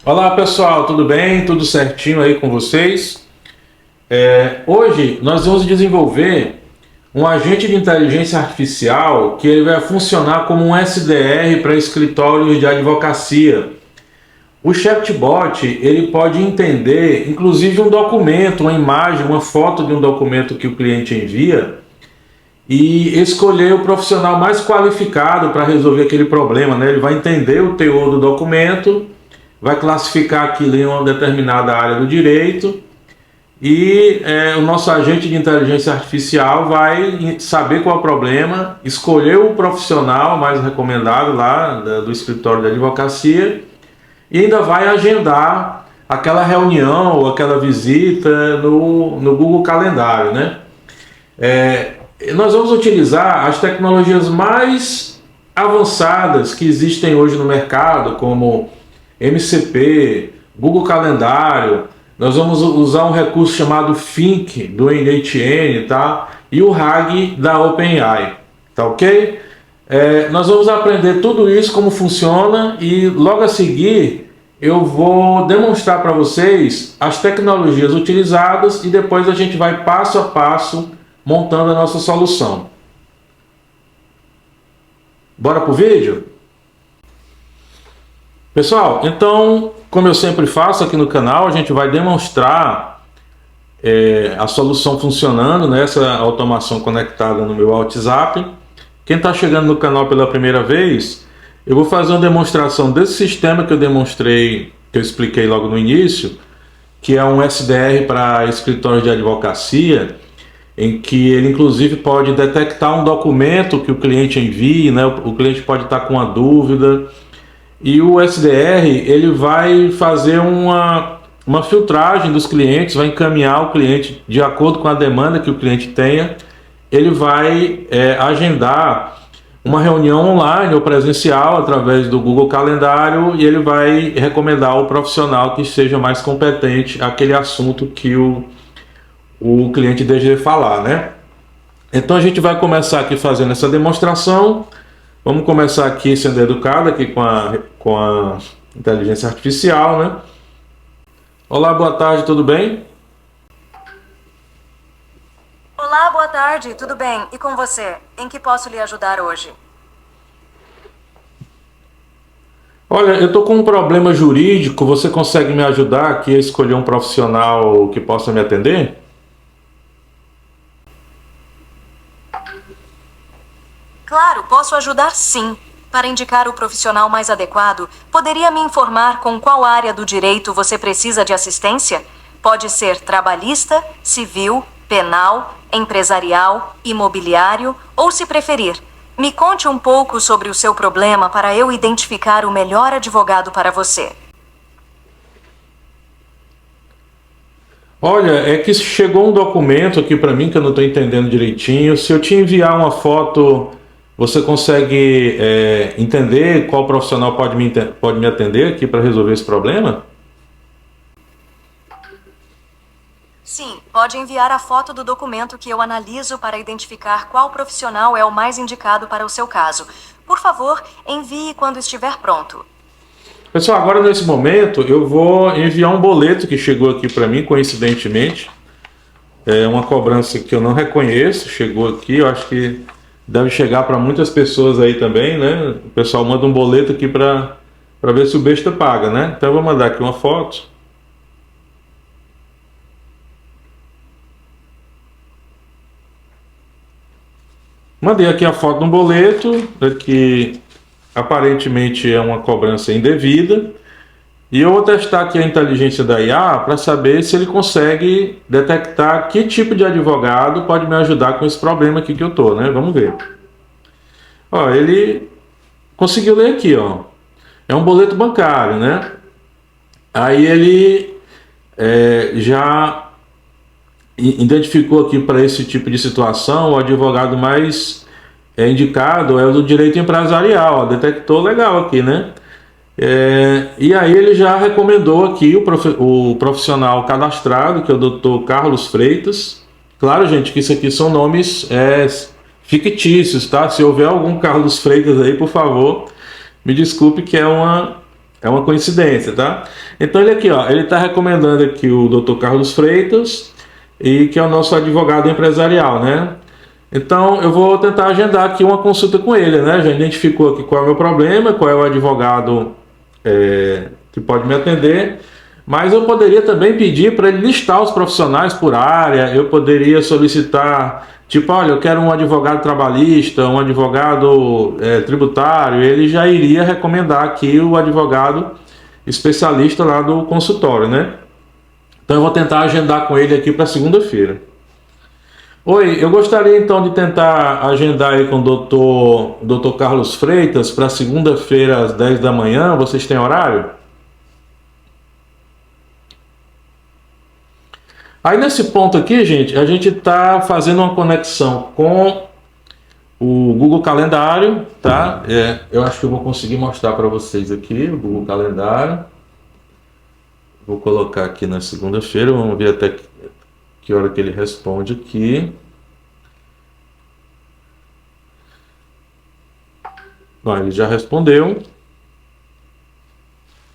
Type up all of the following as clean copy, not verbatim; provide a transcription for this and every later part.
Olá pessoal, tudo bem? Tudo certinho aí com vocês? Hoje nós vamos desenvolver um agente de inteligência artificial que ele vai funcionar como um SDR para escritórios de advocacia. O chatbot ele pode entender inclusive um documento, uma imagem, uma foto de um documento que o cliente envia e escolher o profissional mais qualificado para resolver aquele problema, né? Ele vai entender o teor do documento, vai classificar aquilo em uma determinada área do direito e o nosso agente de inteligência artificial vai saber qual é o problema, escolher o profissional mais recomendado lá do escritório de advocacia e ainda vai agendar aquela reunião ou aquela visita no Google Calendário, né? Nós vamos utilizar as tecnologias mais avançadas que existem hoje no mercado, como MCP, Google Calendário. Nós vamos usar um recurso chamado Think do NHN, tá? E o RAG da OpenAI, tá ok? Nós vamos aprender tudo isso, como funciona, e logo a seguir eu vou demonstrar para vocês as tecnologias utilizadas e depois a gente vai passo a passo montando a nossa solução. Bora pro vídeo? Pessoal, então, como eu sempre faço aqui no canal, a gente vai demonstrar a solução funcionando, né, essa automação conectada no meu WhatsApp. Quem está chegando no canal pela primeira vez, eu vou fazer uma demonstração desse sistema que eu demonstrei, que eu expliquei logo no início, que é um SDR para escritórios de advocacia, em que ele inclusive pode detectar um documento que o cliente envie, né, o cliente pode estar com uma dúvida. E o SDR ele vai fazer uma filtragem dos clientes, vai encaminhar o cliente de acordo com a demanda que o cliente tenha. Ele vai agendar uma reunião online ou presencial através do Google Calendário e ele vai recomendar o profissional que seja mais competente àquele assunto que o cliente deseja falar, né? Então a gente vai começar aqui fazendo essa demonstração. Vamos começar aqui sendo educado aqui com a inteligência artificial, né? Olá, boa tarde, tudo bem? Olá, boa tarde, tudo bem? E com você? Em que posso lhe ajudar hoje? Olha, eu estou com um problema jurídico, você consegue me ajudar aqui a escolher um profissional que possa me atender? Claro, posso ajudar sim. Para indicar o profissional mais adequado, poderia me informar com qual área do direito você precisa de assistência? Pode ser trabalhista, civil, penal, empresarial, imobiliário ou, se preferir, me conte um pouco sobre o seu problema para eu identificar o melhor advogado para você. Olha, é que chegou um documento aqui para mim que eu não estou entendendo direitinho. Se eu te enviar uma foto, você consegue entender qual profissional pode me atender aqui para resolver esse problema? Sim, pode enviar a foto do documento que eu analiso para identificar qual profissional é o mais indicado para o seu caso. Por favor, envie quando estiver pronto. Pessoal, agora nesse momento eu vou enviar um boleto que chegou aqui para mim, coincidentemente. É uma cobrança que eu não reconheço, chegou aqui, eu acho que deve chegar para muitas pessoas aí também, né? O pessoal manda um boleto aqui para ver se o besta paga, né? Então eu vou mandar aqui uma foto. Mandei aqui a foto de um boleto, que aparentemente é uma cobrança indevida. E eu vou testar aqui a inteligência da IA para saber se ele consegue detectar que tipo de advogado pode me ajudar com esse problema aqui que eu tô, né? Vamos ver. Ó, ele conseguiu ler aqui, ó. É um boleto bancário, né? Aí ele já identificou aqui para esse tipo de situação o advogado mais indicado é o do direito empresarial, ó, detectou legal aqui, né? E aí ele já recomendou aqui o profissional cadastrado, que é o Dr. Carlos Freitas. Claro, gente, que isso aqui são nomes fictícios, tá? Se houver algum Carlos Freitas aí, por favor, me desculpe, que é É uma coincidência, tá? Então ele aqui, ó, ele está recomendando aqui o Dr. Carlos Freitas, e que é o nosso advogado empresarial, né? Então eu vou tentar agendar aqui uma consulta com ele, né? Já identificou aqui qual é o meu problema, qual é o advogado que pode me atender, mas eu poderia também pedir para ele listar os profissionais por área. Eu poderia solicitar, tipo, olha, eu quero um advogado trabalhista, um advogado tributário. Ele já iria recomendar aqui o advogado especialista lá do consultório, né? Então eu vou tentar agendar com ele aqui para segunda-feira. Oi, eu gostaria então de tentar agendar aí com o Dr. Carlos Freitas para segunda-feira às 10 da manhã. Vocês têm horário? Aí nesse ponto aqui, gente, a gente está fazendo uma conexão com o Google Calendário, tá? Eu acho que eu vou conseguir mostrar para vocês aqui o Google Calendário. Vou colocar aqui na segunda-feira, vamos ver até que hora que ele responde aqui. Bom, ele já respondeu.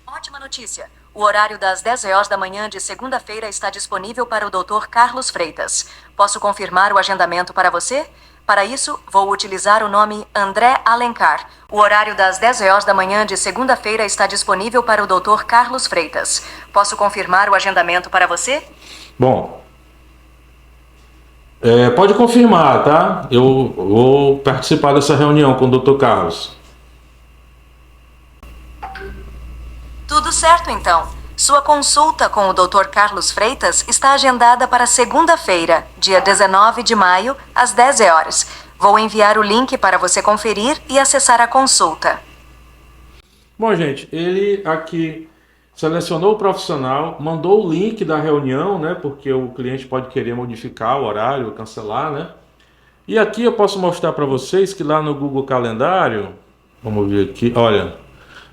Ótima notícia. O horário das 10 horas da manhã de segunda-feira está disponível para o Dr. Carlos Freitas. Posso confirmar o agendamento para você? Para isso, vou utilizar o nome André Alencar. O horário das 10 horas da manhã de segunda-feira está disponível para o Dr. Carlos Freitas. Posso confirmar o agendamento para você? Bom, pode confirmar, tá? Eu vou participar dessa reunião com o Dr. Carlos. Tudo certo, então. Sua consulta com o Dr. Carlos Freitas está agendada para segunda-feira, dia 19 de maio, às 10 horas. Vou enviar o link para você conferir e acessar a consulta. Bom, gente, ele aqui selecionou o profissional, mandou o link da reunião, né? Porque o cliente pode querer modificar o horário, cancelar, né? E aqui eu posso mostrar para vocês que lá no Google Calendário, vamos ver aqui, olha,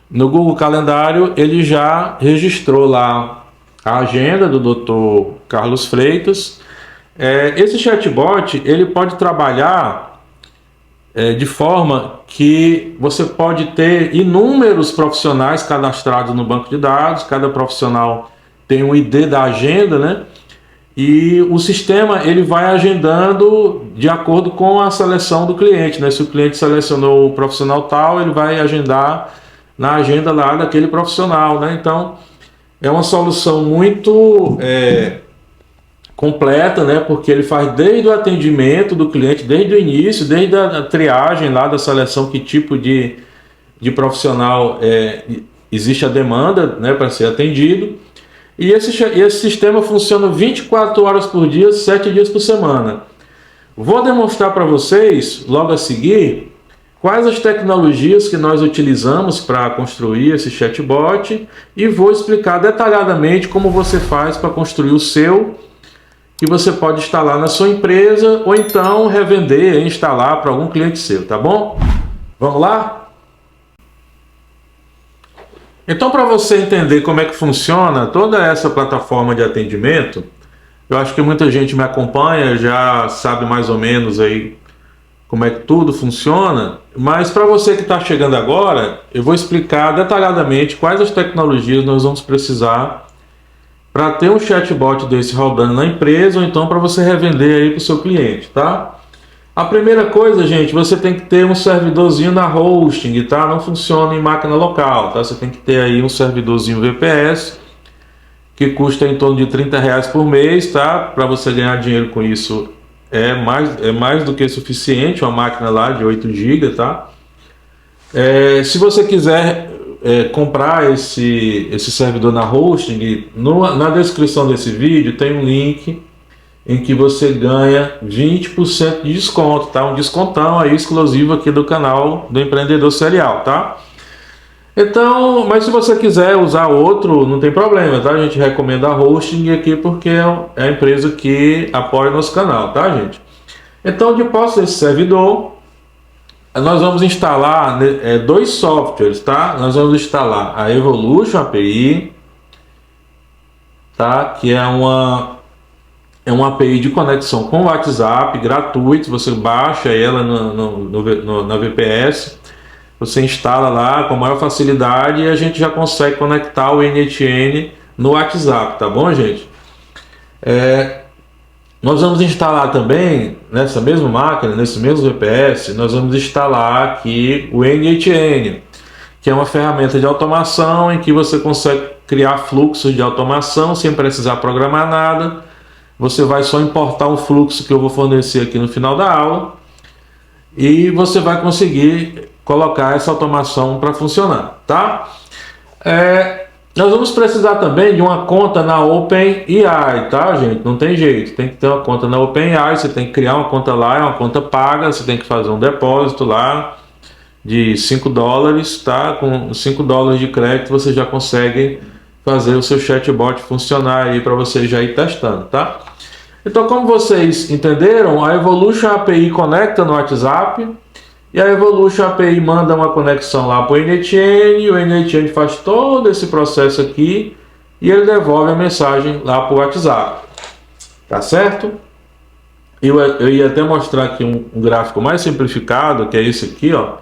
no Google Calendário ele já registrou lá a agenda do Dr. Carlos Freitas. Esse chatbot ele pode trabalhar de forma que você pode ter inúmeros profissionais cadastrados no banco de dados. Cada profissional tem um ID da agenda, né? E o sistema ele vai agendando de acordo com a seleção do cliente, né? Se o cliente selecionou o profissional tal, ele vai agendar na agenda lá daquele profissional, né? Então é uma solução muito completa, né? Porque ele faz desde o atendimento do cliente, desde o início, desde a triagem lá da seleção, que tipo de profissional existe a demanda, né, para ser atendido. E esse sistema funciona 24 horas por dia, 7 dias por semana. Vou demonstrar para vocês, logo a seguir, quais as tecnologias que nós utilizamos para construir esse chatbot, e vou explicar detalhadamente como você faz para construir o seu, que você pode instalar na sua empresa ou então revender e instalar para algum cliente seu, tá bom? Vamos lá? Então, para você entender como é que funciona toda essa plataforma de atendimento, eu acho que muita gente me acompanha, já sabe mais ou menos aí como é que tudo funciona, mas para você que está chegando agora, eu vou explicar detalhadamente quais as tecnologias nós vamos precisar para ter um chatbot desse rodando na empresa, ou então para você revender aí para o seu cliente, tá? A primeira coisa, gente, você tem que ter um servidorzinho na hosting, tá? Não funciona em máquina local, tá? Você tem que ter aí um servidorzinho VPS, que custa em torno de R$30 por mês, tá? Para você ganhar dinheiro com isso é mais do que suficiente, uma máquina lá de 8 GB, tá? Se você quiser comprar esse servidor na hosting, na descrição desse vídeo tem um link em que você ganha 20% de desconto, tá? Um descontão aí exclusivo aqui do canal do Empreendedor Serial, tá? Então, mas se você quiser usar outro, não tem problema, tá? A gente recomenda a hosting aqui porque é a empresa que apoia o nosso canal, tá, gente? Então, de posse desse servidor, nós vamos instalar dois softwares, tá? Nós vamos instalar a Evolution API, tá? Que é uma API de conexão com o WhatsApp, gratuito. Você baixa ela na VPS. você instala lá com maior facilidade e a gente já consegue conectar o NHN no WhatsApp, tá bom, gente? Nós vamos instalar também, nessa mesma máquina, nesse mesmo VPS, nós vamos instalar aqui o NHN, que é uma ferramenta de automação em que você consegue criar fluxos de automação sem precisar programar nada. Você vai só importar um fluxo que eu vou fornecer aqui no final da aula e você vai conseguir colocar essa automação para funcionar, tá? Nós vamos precisar também de uma conta na OpenAI, tá, gente? Não tem jeito, tem que ter uma conta na OpenAI, você tem que criar uma conta lá, é uma conta paga, você tem que fazer um depósito lá de $5, tá? Com $5 de crédito você já consegue fazer o seu chatbot funcionar aí para você já ir testando, tá? Então, como vocês entenderam, a Evolution API conecta no WhatsApp e a Evolution API manda uma conexão lá para o NHN, o NHN faz todo esse processo aqui e ele devolve a mensagem lá para o WhatsApp, tá certo? Eu ia até mostrar aqui um gráfico mais simplificado, que é esse aqui, ó,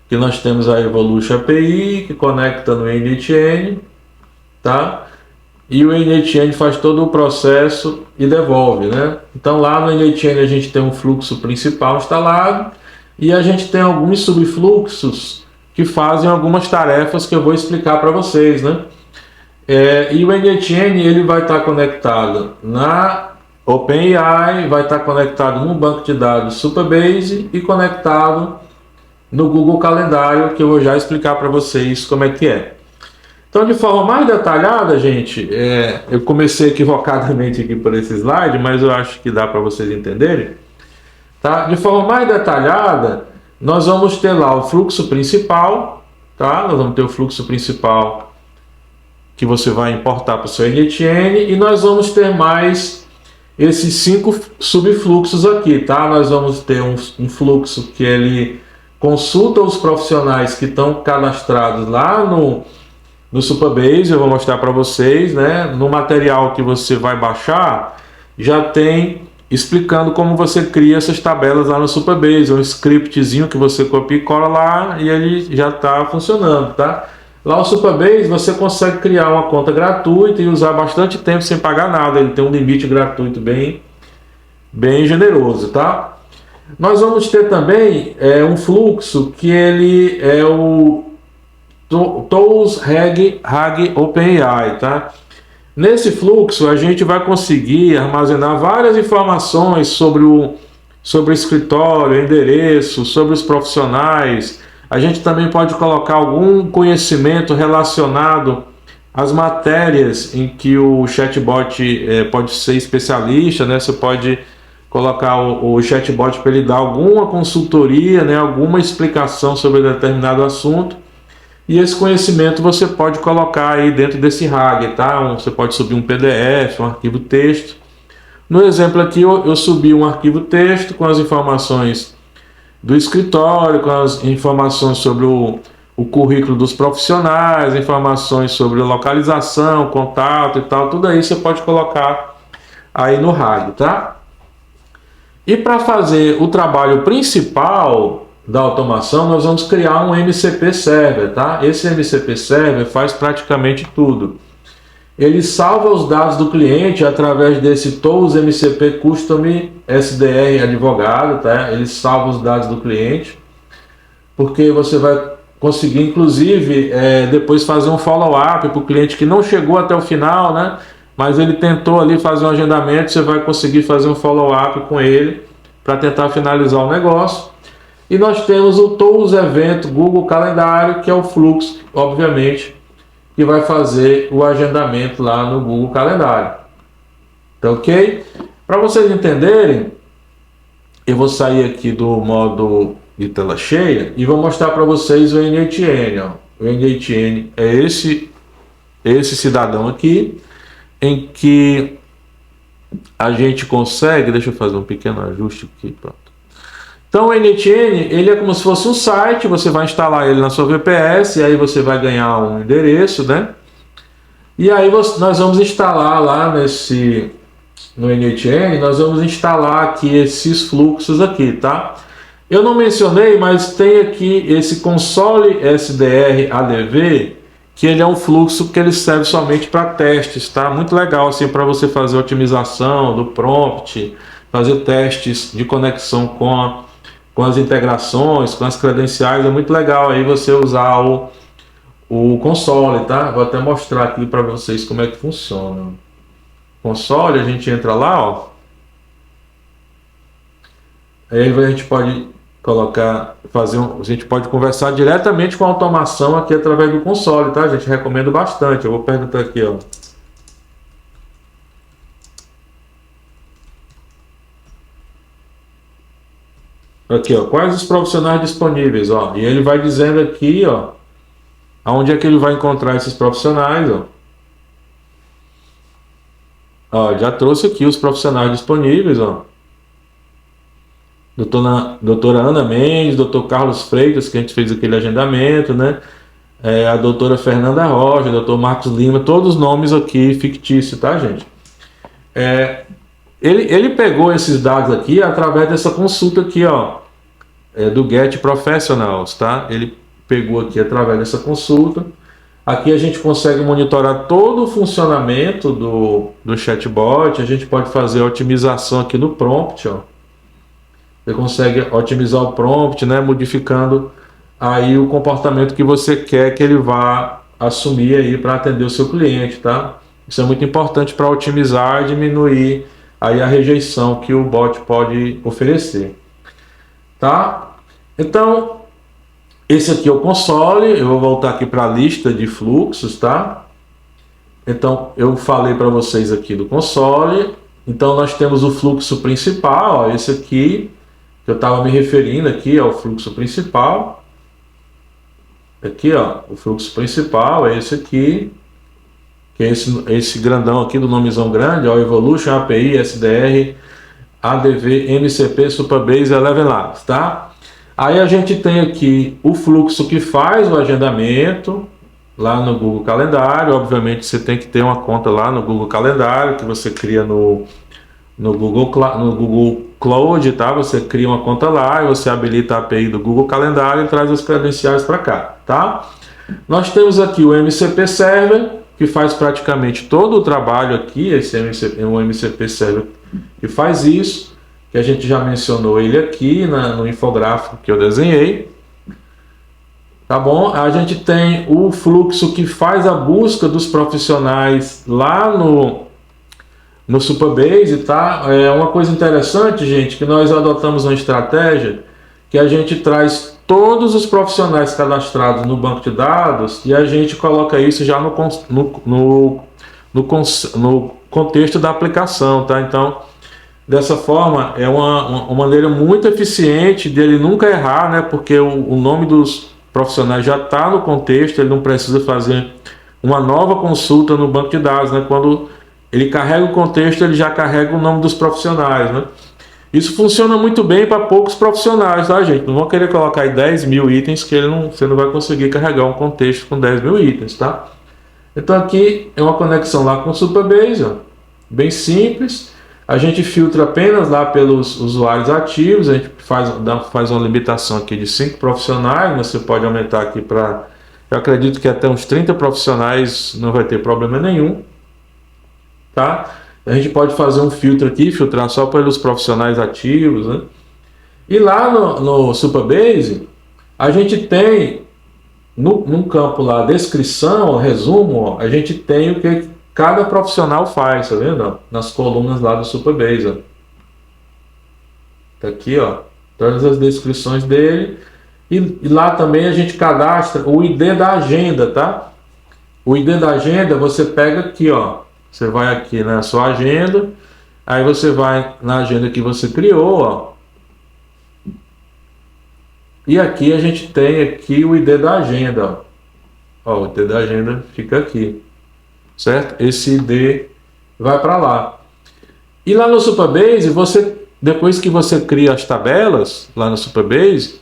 que nós temos a Evolution API que conecta no NHN, tá? E o NHN faz todo o processo e devolve, né? Então lá no NHN a gente tem um fluxo principal instalado e a gente tem alguns subfluxos que fazem algumas tarefas que eu vou explicar para vocês, né? E o NHN ele vai estar conectado na OpenAI, vai estar conectado no banco de dados Supabase e conectado no Google Calendário, que eu vou já explicar para vocês como é que é. Então, de forma mais detalhada, gente, eu comecei equivocadamente aqui por esse slide, mas eu acho que dá para vocês entenderem. Tá? De forma mais detalhada, nós vamos ter lá o fluxo principal, tá? Nós vamos ter o fluxo principal que você vai importar para o seu NHN e nós vamos ter mais esses 5 subfluxos aqui, tá? Nós vamos ter um fluxo que ele consulta os profissionais que estão cadastrados lá no Supabase. Eu vou mostrar para vocês, né? No material que você vai baixar, já tem explicando como você cria essas tabelas lá no Supabase, um scriptzinho que você copia e cola lá e ele já está funcionando, tá? Lá no Supabase você consegue criar uma conta gratuita e usar bastante tempo sem pagar nada, ele tem um limite gratuito bem generoso, tá? Nós vamos ter também um fluxo que ele é o Tools Reg OpenAI, tá? Nesse fluxo a gente vai conseguir armazenar várias informações sobre o escritório, endereço, sobre os profissionais. A gente também pode colocar algum conhecimento relacionado às matérias em que o chatbot pode ser especialista, né? Você pode colocar o chatbot para ele dar alguma consultoria, né? Alguma explicação sobre determinado assunto. E esse conhecimento você pode colocar aí dentro desse RAG, tá? Você pode subir um PDF, um arquivo texto. No exemplo aqui eu subi um arquivo texto com as informações do escritório, com as informações sobre o currículo dos profissionais, informações sobre localização, contato e tal. Tudo aí você pode colocar aí no RAG, tá? E para fazer o trabalho principal da automação, nós vamos criar um MCP Server, tá? Esse MCP Server faz praticamente tudo. Ele salva os dados do cliente através desse Tools MCP Custom SDR Advogado, tá? Ele salva os dados do cliente, porque você vai conseguir, inclusive, depois fazer um follow-up para o cliente que não chegou até o final, né? Mas ele tentou ali fazer um agendamento, você vai conseguir fazer um follow-up com ele para tentar finalizar o negócio. E nós temos o Tools Event Google Calendário, que é o fluxo, obviamente, que vai fazer o agendamento lá no Google Calendário. Tá ok? Para vocês entenderem, eu vou sair aqui do modo de tela cheia e vou mostrar para vocês o NHN. Ó. O NHN é esse cidadão aqui, em que a gente consegue... Deixa eu fazer um pequeno ajuste aqui, pronto. Então o NHN, ele é como se fosse um site, você vai instalar ele na sua VPS, e aí você vai ganhar um endereço, né? E aí nós vamos instalar lá no NHN, nós vamos instalar aqui esses fluxos aqui, tá? Eu não mencionei, mas tem aqui esse console SDR ADV, que ele é um fluxo que ele serve somente para testes, tá? Muito legal assim para você fazer otimização do prompt, fazer testes de conexão com as integrações, com as credenciais, é muito legal aí você usar o console, tá? Vou até mostrar aqui para vocês como é que funciona. Console, a gente entra lá, ó. Aí a gente pode colocar, a gente pode conversar diretamente com a automação aqui através do console, tá, gente? Recomendo bastante. Eu vou perguntar aqui, ó. Aqui, ó, quais os profissionais disponíveis, ó. E ele vai dizendo aqui, ó, aonde é que ele vai encontrar esses profissionais, ó. Ó, já trouxe aqui os profissionais disponíveis, ó. Doutora Ana Mendes, doutor Carlos Freitas, que a gente fez aquele agendamento, né? A doutora Fernanda Rocha, doutor Marcos Lima, todos os nomes aqui fictícios, tá, gente? Ele pegou esses dados aqui através dessa consulta aqui, ó, do Get Professionals, tá? Ele pegou aqui através dessa consulta. Aqui a gente consegue monitorar todo o funcionamento do chatbot, a gente pode fazer a otimização aqui no prompt, ó. Você consegue otimizar o prompt, né, modificando aí o comportamento que você quer que ele vá assumir aí para atender o seu cliente, tá? Isso é muito importante para otimizar e diminuir aí a rejeição que o bot pode oferecer, tá? Então, esse aqui é o console. Eu vou voltar aqui para a lista de fluxos, tá? Então, eu falei para vocês aqui do console. Então, nós temos o fluxo principal, ó, esse aqui, que eu estava me referindo aqui ao fluxo principal. Aqui, ó, o fluxo principal é esse aqui, que é esse grandão aqui do nomezão grande, ó, Evolution, API, SDR, ADV, MCP, Supabase, Eleven Labs, tá? Aí a gente tem aqui o fluxo que faz o agendamento lá no Google Calendário. Obviamente você tem que ter uma conta lá no Google Calendário, que você cria no Google Cloud, tá? Você cria uma conta lá e você habilita a API do Google Calendário e traz as credenciais para cá, tá? Nós temos aqui o MCP Server, que faz praticamente todo o trabalho aqui. Esse é um MCP Server que faz isso, que a gente já mencionou ele aqui no infográfico que eu desenhei. Tá bom? A gente tem o fluxo que faz a busca dos profissionais lá no Supabase, tá? É uma coisa interessante, gente, que nós adotamos uma estratégia que a gente traz todos os profissionais cadastrados no banco de dados e a gente coloca isso já no contexto da aplicação, tá? Então, dessa forma, é uma maneira muito eficiente dele nunca errar, né? Porque o nome dos profissionais já está no contexto, ele não precisa fazer uma nova consulta no banco de dados, né? Quando ele carrega o contexto, ele já carrega o nome dos profissionais, né? Isso funciona muito bem para poucos profissionais, tá, gente? Não vão querer colocar aí 10 mil itens, que você não vai conseguir carregar um contexto com 10 mil itens, tá? Então aqui é uma conexão lá com o Supabase, ó, bem simples. A gente filtra apenas lá pelos usuários ativos, a gente faz uma limitação aqui de 5 profissionais, mas você pode aumentar aqui para, eu acredito que até uns 30 profissionais não vai ter problema nenhum, tá? A gente pode fazer um filtro aqui, filtrar só pelos profissionais ativos, né? E lá no Supabase, a gente tem, num campo lá, descrição, resumo, ó, a gente tem o que cada profissional faz, tá vendo? Nas colunas lá do Supabase, ó. Tá aqui, ó, todas as descrições dele. E lá também a gente cadastra o ID da agenda, tá? O ID da agenda você pega aqui, ó. Você vai aqui na sua agenda, aí você vai na agenda que você criou, ó. E aqui a gente tem aqui o ID da agenda, ó. Ó, o ID da agenda fica aqui, certo? Esse ID vai para lá. E lá no Supabase, depois que você cria as tabelas lá no Supabase,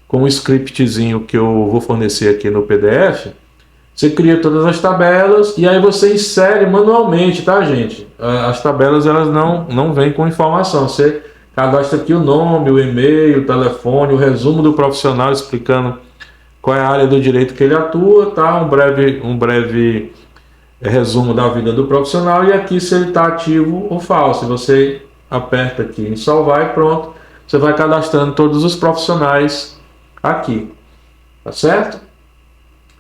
com um scriptzinho que eu vou fornecer aqui no PDF, você cria todas as tabelas e aí você insere manualmente, tá, gente? As tabelas, elas não vêm com informação. Você cadastra aqui o nome, o e-mail, o telefone, o resumo do profissional explicando qual é a área do direito que ele atua, tá? Um breve resumo da vida do profissional e aqui se ele está ativo ou falso. Você aperta aqui em salvar e pronto, você vai cadastrando todos os profissionais aqui, tá certo?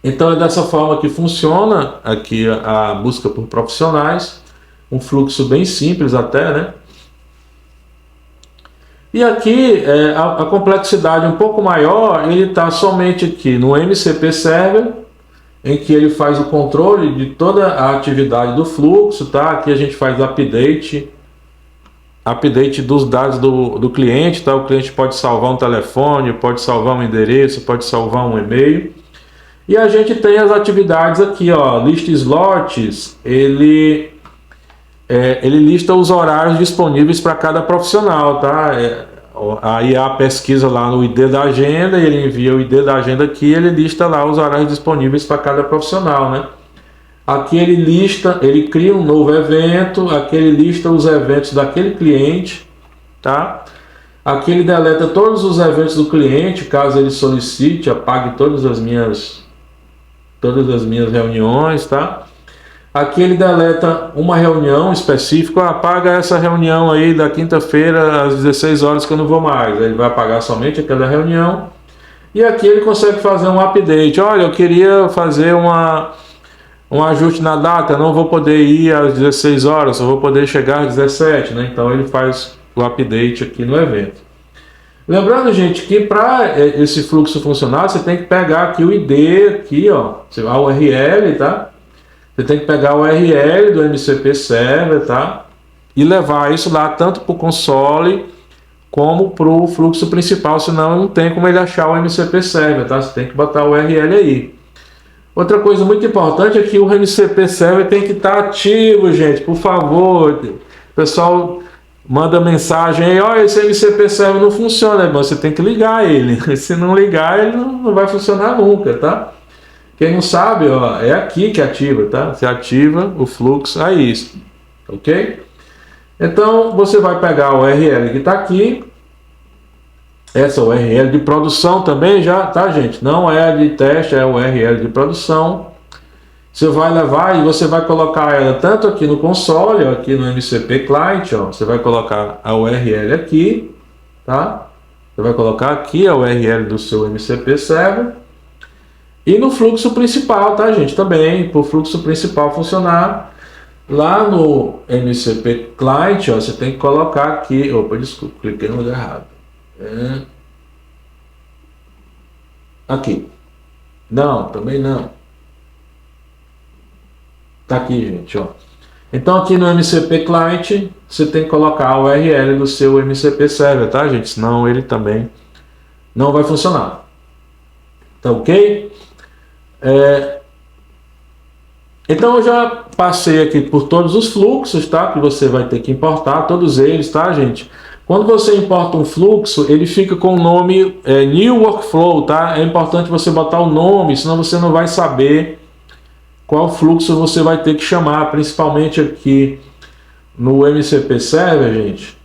Então é dessa forma que funciona aqui a busca por profissionais, um fluxo bem simples até, né? E aqui a complexidade um pouco maior, ele está somente aqui no MCP Server, em que ele faz o controle de toda a atividade do fluxo, tá? Aqui a gente faz update dos dados do cliente, tá? O cliente pode salvar um telefone, pode salvar um endereço, pode salvar um e-mail. E a gente tem as atividades aqui, ó, list slots, ele lista os horários disponíveis para cada profissional, tá? Aí a pesquisa lá no ID da agenda, ele envia o ID da agenda aqui, ele lista lá os horários disponíveis para cada profissional, né? Aqui ele cria um novo evento, aqui ele lista os eventos daquele cliente, tá? Aqui ele deleta todos os eventos do cliente, caso ele solicite, apague todas as minhas reuniões, tá? Aqui ele deleta uma reunião específica, apaga essa reunião aí da quinta-feira às 16 horas que eu não vou mais. Ele vai apagar somente aquela reunião. E aqui ele consegue fazer um update. Olha, eu queria fazer um ajuste na data, não vou poder ir às 16 horas, só vou poder chegar às 17, né? Então ele faz o update aqui no evento. Lembrando, gente, que para esse fluxo funcionar, você tem que pegar aqui o ID, aqui, ó, a URL, tá? Você tem que pegar o URL do MCP Server, tá? E levar isso lá tanto para o console como para o fluxo principal, senão não tem como ele achar o MCP Server, tá? Você tem que botar o URL aí. Outra coisa muito importante é que o MCP Server tem que estar ativo, gente, por favor. O pessoal manda mensagem aí, olha, esse MCP Server não funciona, mas você tem que ligar ele. Se não ligar, ele não vai funcionar nunca, tá? Quem não sabe, ó, é aqui que ativa, tá? Você ativa o fluxo, é isso, ok? Então, você vai pegar o URL que está aqui, essa URL de produção também já, tá, gente? Não é de teste, é URL de produção. Você vai levar e você vai colocar ela tanto aqui no console, ó, aqui no MCP Client, ó, você vai colocar a URL aqui, tá? Você vai colocar aqui a URL do seu MCP Server. E no fluxo principal, tá, gente? Também, para o fluxo principal funcionar, lá no MCP Client, ó, você tem que colocar aqui... Opa, desculpa, cliquei no lugar errado. Aqui. Não, também não. Tá aqui, gente, ó. Então, aqui no MCP Client, você tem que colocar a URL do seu MCP Server, tá, gente? Senão ele também não vai funcionar. Tá ok? Então eu já passei aqui por todos os fluxos, tá? Que você vai ter que importar, todos eles, tá, gente? Quando você importa um fluxo, ele fica com o nome New Workflow, tá? É importante você botar o nome, senão você não vai saber qual fluxo você vai ter que chamar, principalmente aqui no MCP Server, gente,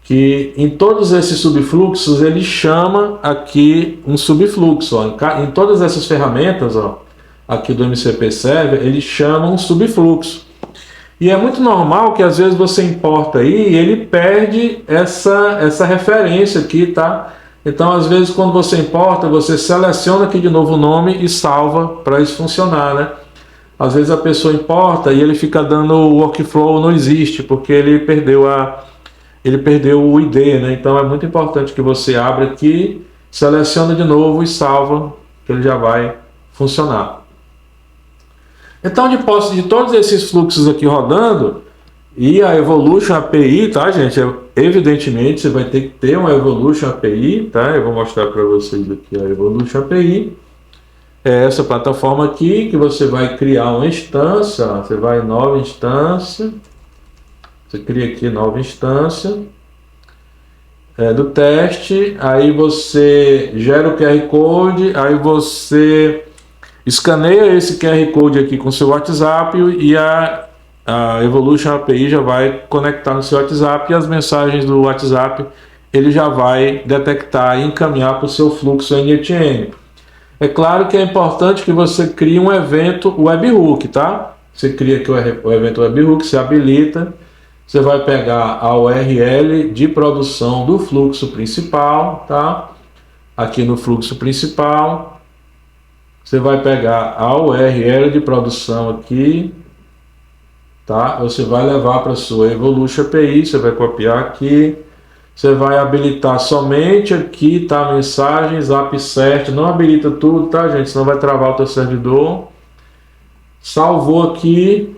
que em todos esses subfluxos ele chama aqui um subfluxo, ó. Em todas essas ferramentas, ó, aqui do MCP Server, ele chama um subfluxo. E é muito normal que às vezes você importa aí e ele perde essa referência aqui, tá? Então às vezes quando você importa, você seleciona aqui de novo o nome e salva para isso funcionar, né? Às vezes a pessoa importa e ele fica dando o workflow, não existe, porque ele perdeu o ID, né? Então é muito importante que você abra aqui, seleciona de novo e salva, que ele já vai funcionar. Então, de posse de todos esses fluxos aqui rodando, e a Evolution API, tá, gente? Evidentemente, você vai ter que ter uma Evolution API, tá? Eu vou mostrar para vocês aqui a Evolution API. É essa plataforma aqui, que você vai criar uma instância, ó, você vai em nova instância, você cria aqui nova instância do teste, aí você gera o QR Code, aí você escaneia esse QR Code aqui com seu WhatsApp a Evolution API já vai conectar no seu WhatsApp e as mensagens do WhatsApp ele já vai detectar e encaminhar para o seu fluxo NetM. É claro que é importante que você crie um evento webhook, tá? Você cria aqui o evento webhook, você habilita, você vai pegar a URL de produção do fluxo principal, tá? Aqui no fluxo principal, você vai pegar a URL de produção aqui, tá? Você vai levar para a sua Evolution API, você vai copiar aqui, você vai habilitar somente aqui, tá? Mensagens, AppCert, não habilita tudo, tá, gente? Senão vai travar o teu servidor. Salvou aqui,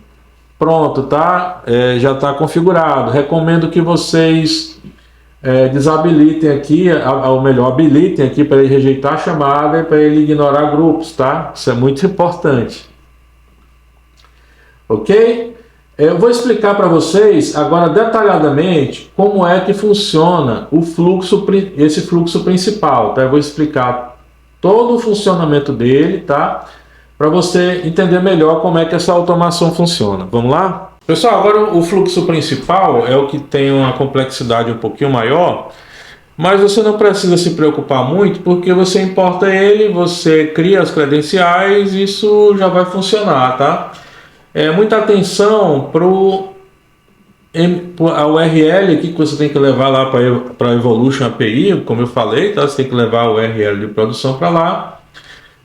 pronto, tá? Já está configurado. Recomendo que vocês desabilitem aqui, ou melhor, habilitem aqui para ele rejeitar a chamada e para ele ignorar grupos, tá? Isso é muito importante. Ok? Eu vou explicar para vocês agora detalhadamente como é que funciona o fluxo, esse fluxo principal, tá? Eu vou explicar todo o funcionamento dele, tá? Para você entender melhor como é que essa automação funciona. Vamos lá? Pessoal, agora o fluxo principal é o que tem uma complexidade um pouquinho maior, mas você não precisa se preocupar muito, porque você importa ele, você cria as credenciais, isso já vai funcionar, tá? Muita atenção para a URL aqui que você tem que levar lá para a Evolution API, como eu falei, tá? Você tem que levar a URL de produção para lá.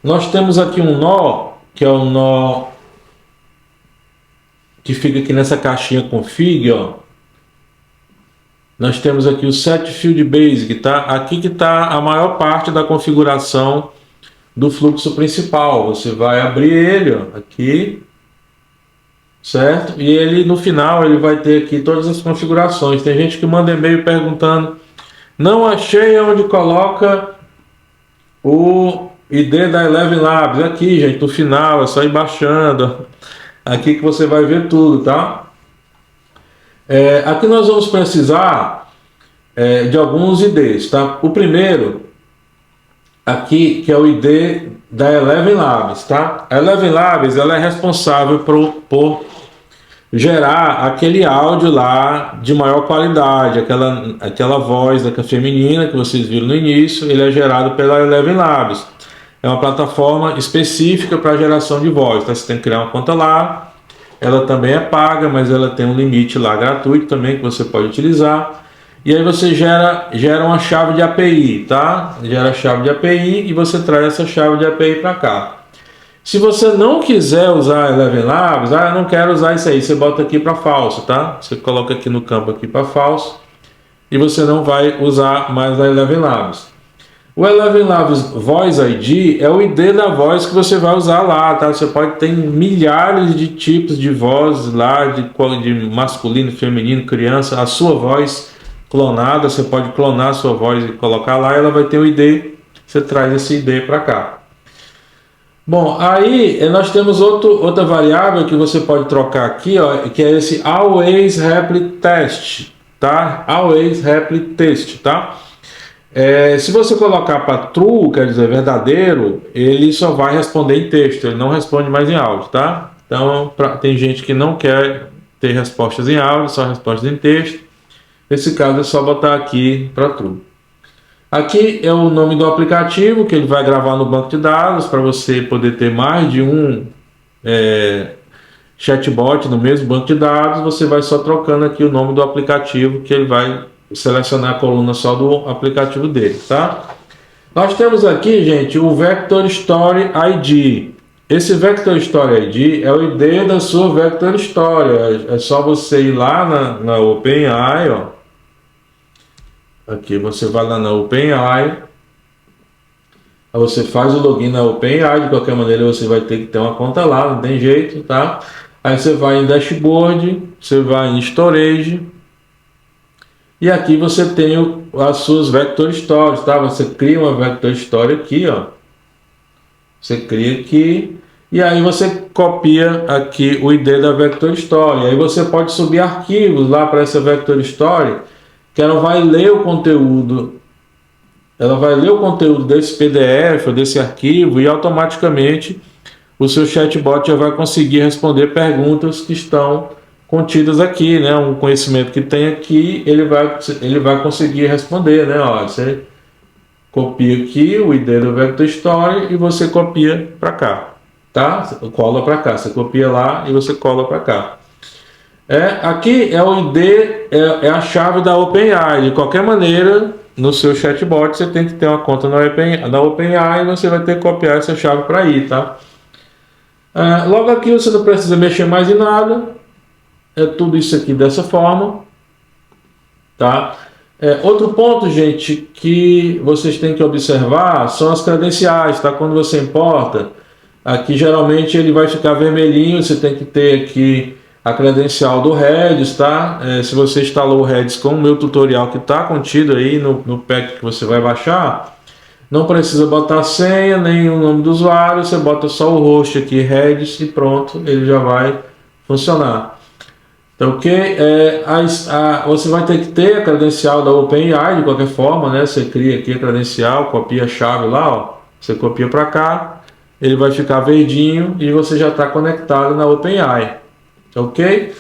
Nós temos aqui um nó, que é o nó que fica aqui nessa caixinha config, ó. Nós temos aqui o set field basic, tá? Aqui que está a maior parte da configuração do fluxo principal. Você vai abrir ele, ó, aqui, certo? E ele no final ele vai ter aqui todas as configurações. Tem gente que manda e-mail perguntando: não achei onde coloca o ID da Eleven Labs. Aqui, gente, no final, é só ir baixando. Aqui que você vai ver tudo, tá? Aqui nós vamos precisar de alguns IDs, tá? O primeiro, aqui, que é o ID da Eleven Labs, tá? A Eleven Labs, ela é responsável por gerar aquele áudio lá de maior qualidade, aquela voz da feminina que vocês viram no início, ele é gerado pela Eleven Labs. É uma plataforma específica para geração de voz, tá? Você tem que criar uma conta lá, ela também é paga, mas ela tem um limite lá gratuito também que você pode utilizar. E aí você gera uma chave de API, tá? Gera a chave de API e você traz essa chave de API para cá. Se você não quiser usar a Eleven Labs, eu não quero usar isso aí, você bota aqui para falso, tá? Você coloca aqui no campo aqui para falso e você não vai usar mais a Eleven Labs. O Eleven Labs Voice ID é o ID da voz que você vai usar lá, tá? Você pode ter milhares de tipos de vozes lá, de masculino, feminino, criança, a sua voz clonada, você pode clonar a sua voz e colocar lá, ela vai ter o ID, você traz esse ID para cá. Bom, aí nós temos outra variável que você pode trocar aqui, ó, que é esse Always Reply Test, tá? Always Reply Test, tá? Se você colocar para true, quer dizer verdadeiro, ele só vai responder em texto, ele não responde mais em áudio, tá? Então, tem gente que não quer ter respostas em áudio, só respostas em texto. Nesse caso é só botar aqui para true. Aqui é o nome do aplicativo que ele vai gravar no banco de dados para você poder ter mais de um chatbot no mesmo banco de dados. Você vai só trocando aqui o nome do aplicativo que ele vai selecionar a coluna só do aplicativo dele, tá? Nós temos aqui, gente, o Vector Story ID. Esse Vector Story ID é o ID da sua Vector Story. É só você ir lá na OpenAI, ó. Aqui você vai lá na OpenAI. Aí você faz o login na OpenAI. De qualquer maneira você vai ter que ter uma conta lá, não tem jeito, tá? Aí você vai em Dashboard, você vai em Storage. E aqui você tem as suas Vector Stories, tá? Você cria uma Vector Story aqui, ó. Você cria aqui. E aí você copia aqui o ID da Vector Story. Aí você pode subir arquivos lá para essa Vector Story, que ela vai ler o conteúdo. Ela vai ler o conteúdo desse PDF ou desse arquivo e automaticamente o seu chatbot já vai conseguir responder perguntas que estão contidas aqui, né? Um conhecimento que tem aqui, ele vai conseguir responder, né? Ó, você copia aqui o ID do Vector Story e você copia para cá, tá? Você cola para cá, você copia lá e você cola para cá. Aqui é o ID, é a chave da OpenAI. De qualquer maneira, no seu chatbot você tem que ter uma conta na OpenAI e você vai ter que copiar essa chave para aí, tá? Logo aqui você não precisa mexer mais em nada. É tudo isso aqui dessa forma, tá? Outro ponto, gente, que vocês têm que observar são as credenciais, tá? Quando você importa, aqui geralmente ele vai ficar vermelhinho, você tem que ter aqui a credencial do Redis, tá? Se você instalou o Redis com o meu tutorial que está contido aí no pack que você vai baixar, não precisa botar a senha, nem o nome do usuário, você bota só o host aqui, Redis, e pronto, ele já vai funcionar. Então, você vai ter que ter a credencial da OpenAI de qualquer forma, né? Você cria aqui a credencial, copia a chave lá, ó, você copia para cá, ele vai ficar verdinho e você já está conectado na OpenAI, ok?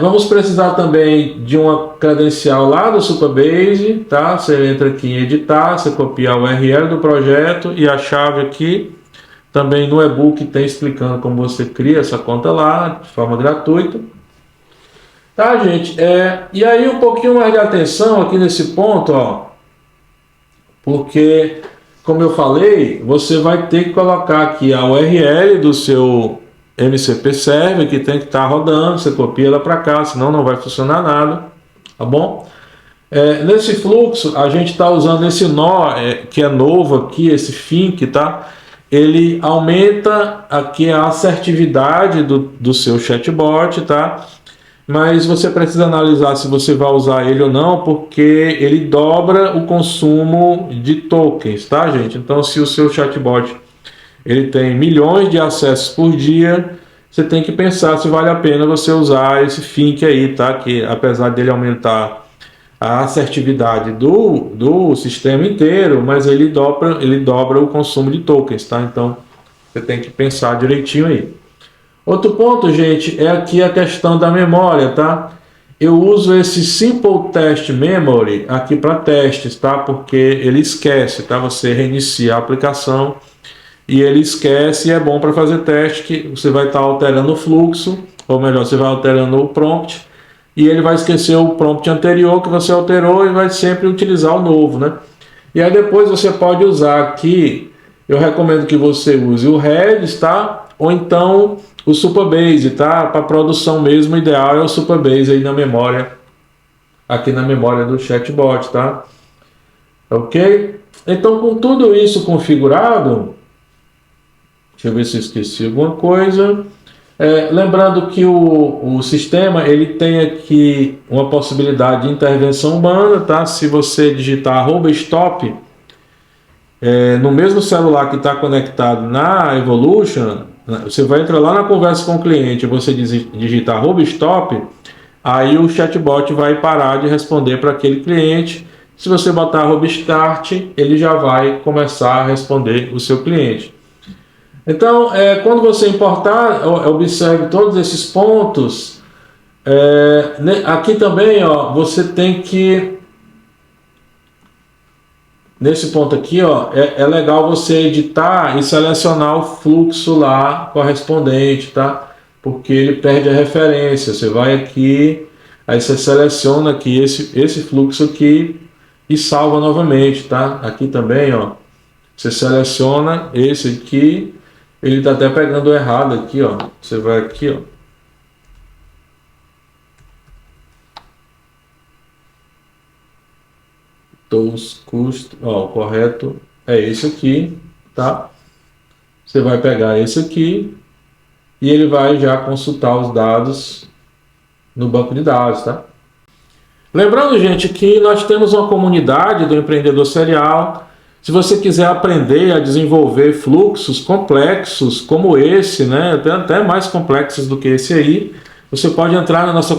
Vamos precisar também de uma credencial lá do Supabase, tá? Você entra aqui em editar, você copia a URL do projeto e a chave aqui. Também no e-book tem explicando como você cria essa conta lá de forma gratuita. Tá, gente? E aí um pouquinho mais de atenção aqui nesse ponto, ó, porque, como eu falei, você vai ter que colocar aqui a URL do seu MCP Server, que tem que estar rodando, você copia ela para cá, senão não vai funcionar nada, tá bom? Nesse fluxo, a gente está usando esse nó, que é novo aqui, esse Think, tá? Ele aumenta aqui a assertividade do seu chatbot, tá? Mas você precisa analisar se você vai usar ele ou não, porque ele dobra o consumo de tokens, tá, gente? Então, se o seu chatbot ele tem milhões de acessos por dia, você tem que pensar se vale a pena você usar esse Think aí, tá? Que apesar dele aumentar a assertividade do sistema inteiro, mas ele dobra o consumo de tokens, tá? Então, você tem que pensar direitinho aí. Outro ponto, gente, é aqui a questão da memória, tá? Eu uso esse Simple Test Memory aqui para testes, tá? Porque ele esquece, tá? Você reinicia a aplicação e ele esquece, e é bom para fazer teste, que você vai estar alterando o fluxo, ou melhor, você vai alterando o prompt, e ele vai esquecer o prompt anterior que você alterou e vai sempre utilizar o novo, né? E aí depois você pode usar aqui, eu recomendo que você use o Redis, tá? Ou então o Supabase, tá? Para produção mesmo, o ideal é o Supabase aí na memória, aqui na memória do chatbot, tá? Ok? Então, com tudo isso configurado, deixa eu ver se eu esqueci alguma coisa. Lembrando que o sistema ele tem aqui uma possibilidade de intervenção humana, tá? Se você digitar @stop no mesmo celular que está conectado na Evolution, você vai entrar lá na conversa com o cliente, você digitar @stop, aí o chatbot vai parar de responder para aquele cliente. Se você botar @start, ele já vai começar a responder o seu cliente. Então, quando você importar, observe todos esses pontos. Aqui também, ó, você tem que... Nesse ponto aqui, ó, é legal você editar e selecionar o fluxo lá correspondente, tá? Porque ele perde a referência. Você vai aqui, aí você seleciona aqui esse fluxo aqui e salva novamente, tá? Aqui também, ó, você seleciona esse aqui, ele tá até pegando errado aqui, ó. Você vai aqui, ó. Os custos, ó, o correto é esse aqui, tá? Você vai pegar esse aqui e ele vai já consultar os dados no banco de dados, tá? Lembrando, gente, que nós temos uma comunidade do empreendedor serial. Se você quiser aprender a desenvolver fluxos complexos como esse, né, até mais complexos do que esse aí, você pode entrar na nossa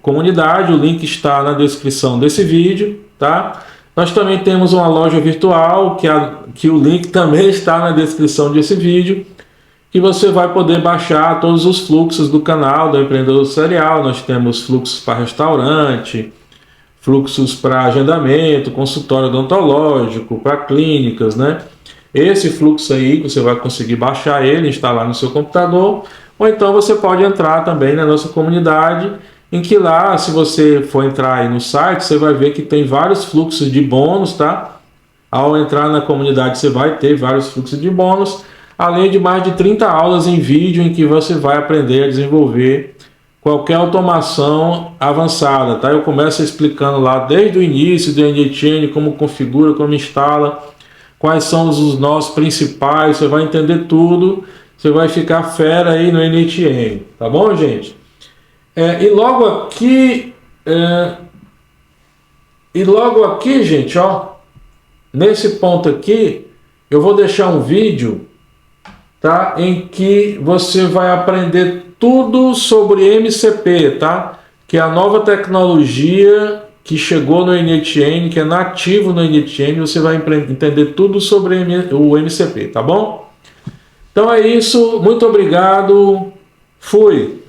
comunidade, o link está na descrição desse vídeo, tá? Nós também temos uma loja virtual, que o link também está na descrição desse vídeo, que você vai poder baixar todos os fluxos do canal do Empreendedor Serial. Nós temos fluxos para restaurante, fluxos para agendamento, consultório odontológico, para clínicas, né? Esse fluxo aí você vai conseguir baixar ele, instalar no seu computador, ou então você pode entrar também na nossa comunidade, em que lá, se você for entrar aí no site, você vai ver que tem vários fluxos de bônus, tá? Ao entrar na comunidade você vai ter vários fluxos de bônus, além de mais de 30 aulas em vídeo em que você vai aprender a desenvolver qualquer automação avançada, tá? Eu começo explicando lá desde o início do NetChain, como configura, como instala, quais são os nós principais, você vai entender tudo, você vai ficar fera aí no NetChain, tá bom, gente? E logo aqui, gente, ó, nesse ponto aqui, eu vou deixar um vídeo, tá? Em que você vai aprender tudo sobre MCP, tá? Que é a nova tecnologia que chegou no NetChain, que é nativo no NetChain, você vai entender tudo sobre o MCP, tá bom? Então é isso, muito obrigado, fui!